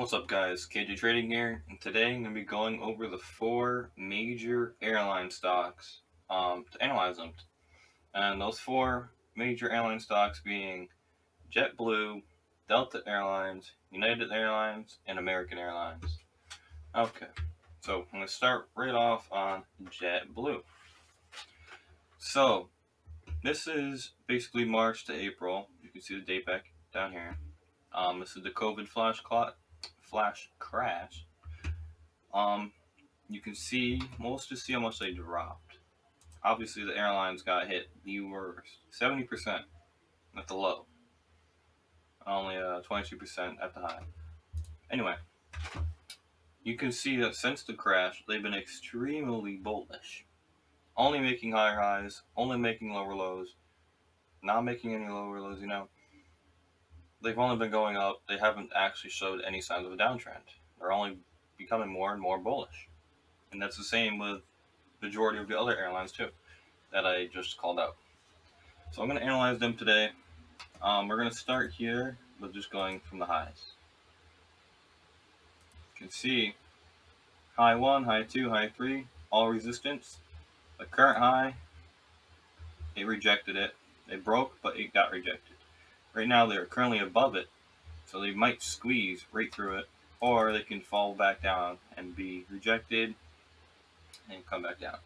What's up, guys? KJ Trading here, and today I'm going to be going over the four major airline stocks to analyze them. And those four major airline stocks being JetBlue, Delta Airlines, United Airlines, and American Airlines. Okay, so I'm going to start right off on JetBlue. So, this is basically March to April. You can see the date back down here. This is the COVID flash crash. You can see, let's just see how much they dropped. Obviously, the airlines got hit the worst, 70% at the low, only 22% at the high. Anyway, you can see that since the crash, they've been extremely bullish, only making higher highs, only making lower lows, not making any lower lows. They've only been going up. They haven't actually showed any signs of a downtrend. They're only becoming more and more bullish, and that's the same with the majority of the other airlines too that I just called out. So I'm going to analyze them today. We're going to start here with just going from the highs. You can see high 1, high 2, high 3, all resistance. The current high, it rejected it. It broke, but it got rejected. Right now they're currently above it, so they might squeeze right through it, or they can fall back down and be rejected and come back down.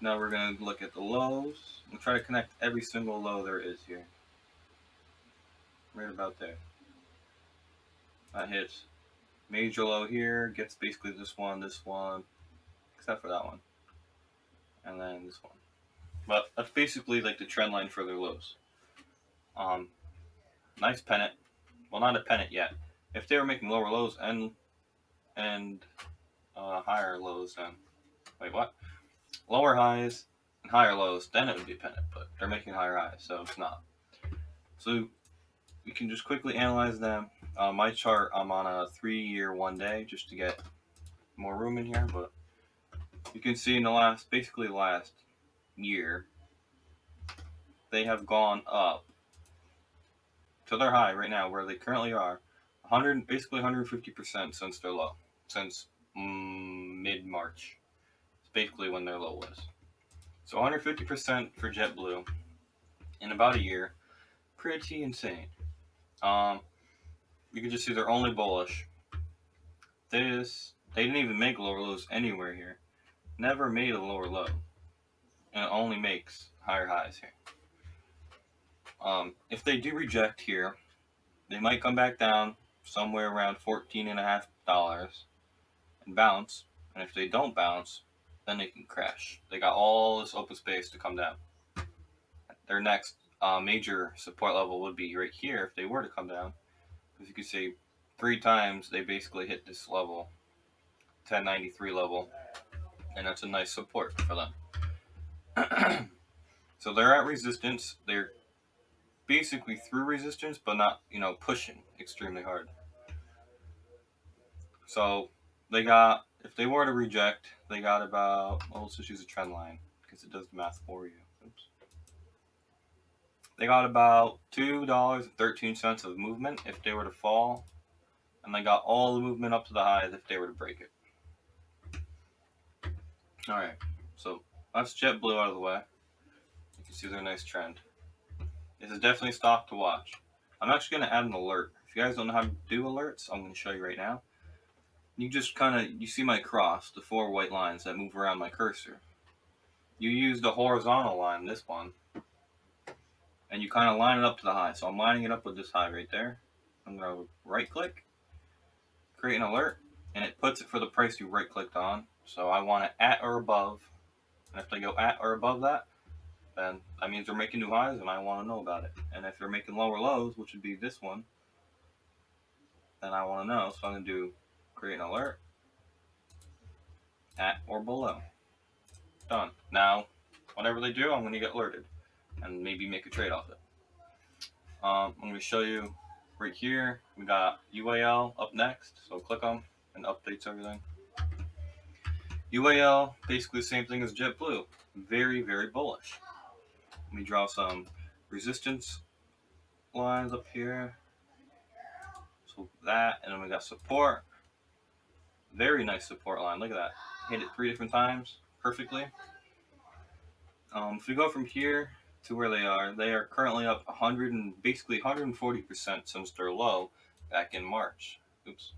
Now we're going to look at the lows. We'll try to connect every single low there is here. Right about there. That hits major low here, gets basically this one, except for that one, and then this one. But that's basically like the trend line for their lows. Nice pennant. Well, not a pennant yet. If they were making lower lows and higher lows, then wait, what? Lower highs and higher lows, then it would be a pennant. But they're making higher highs, so it's not. So we can just quickly analyze them. My chart, I'm on a 3-year 1 day just to get more room in here, but you can see in the last year, they have gone up to their high right now, where they currently are, basically 150% since their low, since mid-March. It's basically when their low was. So 150% for JetBlue in about a year, pretty insane. You can just see they're only bullish. They didn't even make lower lows anywhere here. Never made a lower low, and it only makes higher highs here. If they do reject here, they might come back down somewhere around $14.50 and bounce. And if they don't bounce, then they can crash. They got all this open space to come down. Their next major support level would be right here if they were to come down. As you can see, 3 times they basically hit this level, 1093 level, and that's a nice support for them. So they're at resistance. They're basically through resistance, but not, pushing extremely hard. So they got, if they were to reject, they got about, let's just use a trend line because it does the math for you. Oops. They got about $2.13 of movement if they were to fall, and they got all the movement up to the highs if they were to break it. All right, so that's JetBlue out of the way. You can see their nice trend. This is definitely a stock to watch. I'm actually going to add an alert. If you guys don't know how to do alerts, I'm going to show you right now. You just you see my cross, the 4 white lines that move around my cursor. You use the horizontal line, this one, and you kind of line it up to the high. So I'm lining it up with this high right there. I'm going to right click, create an alert, and it puts it for the price you right clicked on. So I want it at or above, and if they go at or above that, then that means they're making new highs and I want to know about it. And if they're making lower lows, which would be this one, then I want to know. So I'm going to do create an alert, at or below. Done. Now, whenever they do, I'm going to get alerted and maybe make a trade off it. I'm going to show you right here. We got UAL up next, so click on and updates everything. UAL, basically the same thing as JetBlue. Very, very bullish. Let me draw some resistance lines up here. So that, and then we got support. Very nice support line. Look at that. Hit it 3 different times perfectly. If we go from here to where they are currently up 100 and basically 140% since their low back in March. Oops.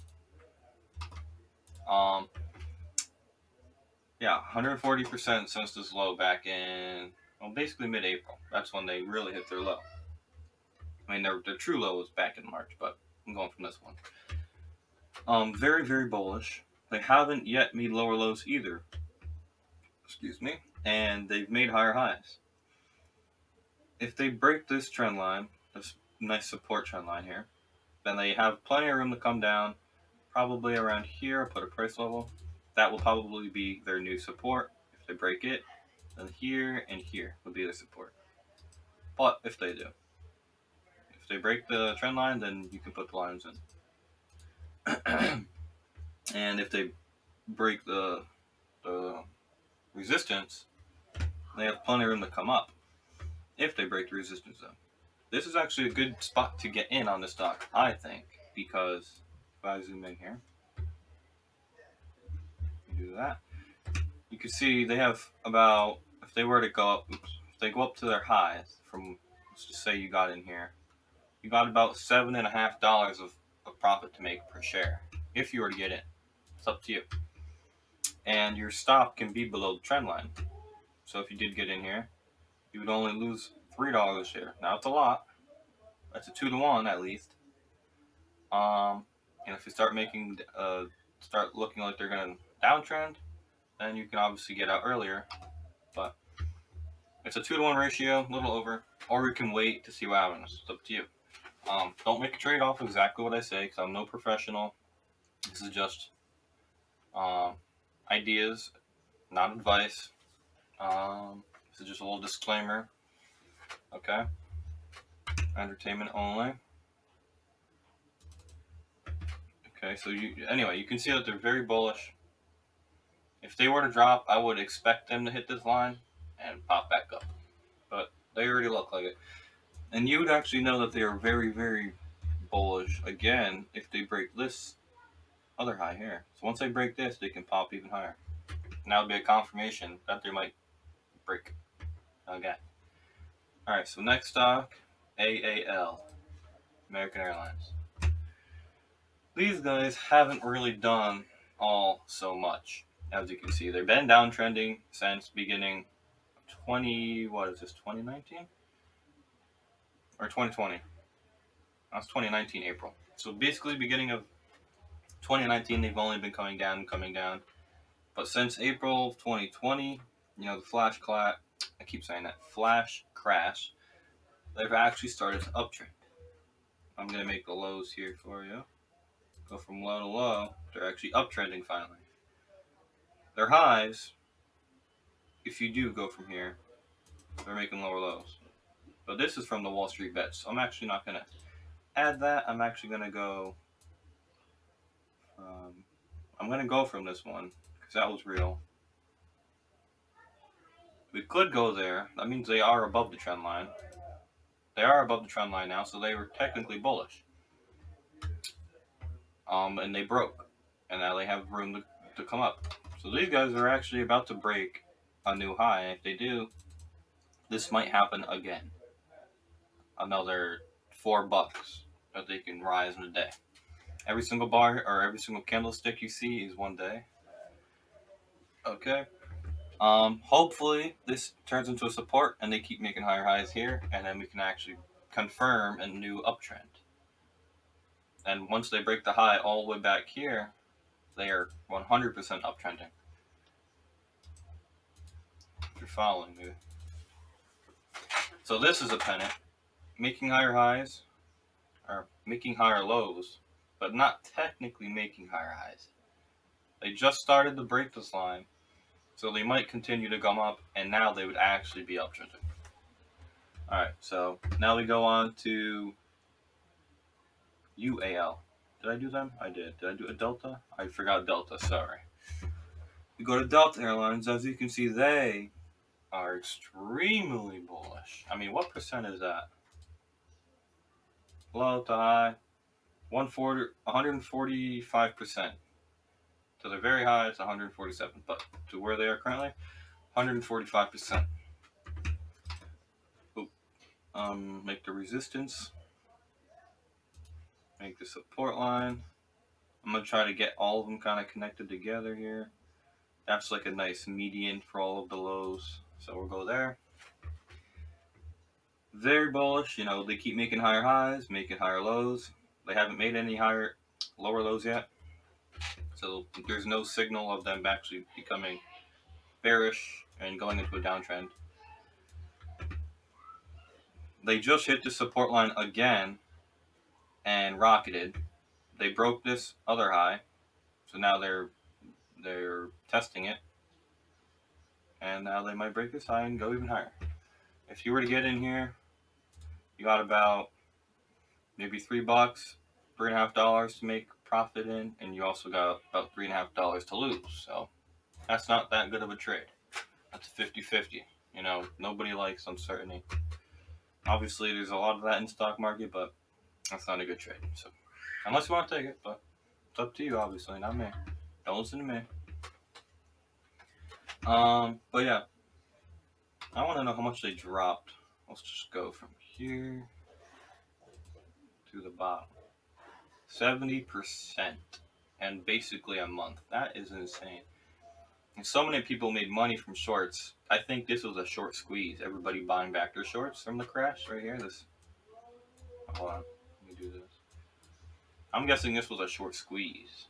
Um, yeah, 140% since this low back in, well, basically mid-April. That's when they really hit their low. I mean, their true low was back in March, but I'm going from this one. Very, very bullish. They haven't yet made lower lows either. Excuse me. And they've made higher highs. If they break this trend line, this nice support trend line here, then they have plenty of room to come down, probably around here. I'll put a price level. That will probably be their new support. If they break it, then here and here will be their support. But if they do, if they break the trend line, then you can put the lines in. And if they break the resistance, they have plenty of room to come up. If they break the resistance, though, this is actually a good spot to get in on this stock, I think, because if I zoom in here, do that, you can see they have about, if they were to go up, if they go up to their highs from, let's just say you got in here, you got about $7.50 of profit to make per share if you were to get in. It's up to you. And your stop can be below the trend line. So if you did get in here, you would only lose $3 a share. Now it's a lot. That's a 2-to-1 at least. And if you start making, start looking like they're gonna downtrend, then you can obviously get out earlier. But it's a 2-to-1 ratio, a little over, or we can wait to see what happens. It's up to you. Don't make a trade off exactly what I say, because I'm no professional. This is just ideas, not advice. This is just a little disclaimer. Okay. Entertainment only. Okay, so anyway, you can see that they're very bullish. If they were to drop, I would expect them to hit this line and pop back up. But they already look like it. And you would actually know that they are very, very bullish again if they break this other high here. So once they break this, they can pop even higher. And that would be a confirmation that they might break again. Alright, so next stock, AAL, American Airlines. These guys haven't really done all so much. As you can see, they've been downtrending since beginning 2019? Or 2020. That's 2019 April. So basically beginning of 2019, they've only been coming down. But since April of 2020, the flash crash, they've actually started to uptrend. I'm going to make the lows here for you. Go from low to low. They're actually uptrending finally. Their highs, if you do go from here, they're making lower lows. But this is from the Wall Street Bets. So I'm actually not going to add that. I'm actually going to go... I'm going to go from this one, because that was real. We could go there. That means they are above the trend line. They are above the trend line now, so they were technically bullish. And they broke. And now they have room to come up. So these guys are actually about to break a new high. And if they do, this might happen again. Another $4 that they can rise in a day. Every single bar or every single candlestick you see is one day. Okay. Hopefully this turns into a support and they keep making higher highs here, and then we can actually confirm a new uptrend. And once they break the high all the way back here, they are 100% uptrending. If you're following me. So this is a pennant, making higher highs, or making higher lows, but not technically making higher highs. They just started to break this line, so they might continue to come up, and now they would actually be uptrending. Alright, so now we go on to UAL. Did I do them? I did. Did I do a Delta? I forgot Delta, sorry. We go to Delta Airlines. As you can see, they are extremely bullish. I mean, what percent is that? Low to high, 145%. To their very high, it's 147, but to where they are currently, 145%. Make the resistance, make the support line. I'm gonna try to get all of them kind of connected together here. That's like a nice median for all of the lows, so we'll go there. Very bullish, you know, they keep making higher highs, making higher lows. They haven't made any lower lows yet, so there's no signal of them actually becoming bearish and going into a downtrend. They just hit the support line again and rocketed. They broke this other high, so now they're testing it, and now they might break this high and go even higher. If you were to get in here, you got about maybe $3, $3.50 to make profit in, and you also got about $3.50 to lose. So that's not that good of a trade. That's a 50-50. You know, nobody likes uncertainty. Obviously, there's a lot of that in the stock market, but that's not a good trade. So unless you want to take it, but it's up to you, obviously, not me. Don't listen to me. But yeah, I want to know how much they dropped. Let's just go from here to the bottom. 70%, and basically a month. That is insane. And so many people made money from shorts. I think this was a short squeeze. Everybody buying back their shorts from the crash right here. Hold on, let me do this. I'm guessing this was a short squeeze.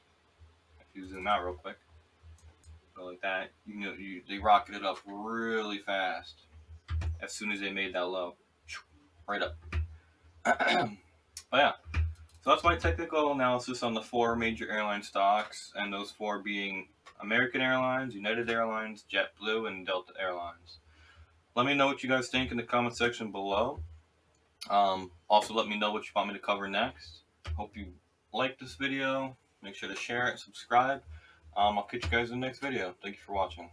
If you zoom out real quick, go like that. You know, they rocketed up really fast as soon as they made that low, right up. But yeah, so that's my technical analysis on the 4 major airline stocks, and those 4 being American Airlines, United Airlines, JetBlue, and Delta Airlines. Let me know what you guys think in the comment section below. Also, let me know what you want me to cover next. Hope you like this video. Make sure to share it and subscribe. I'll catch you guys in the next video. Thank you for watching.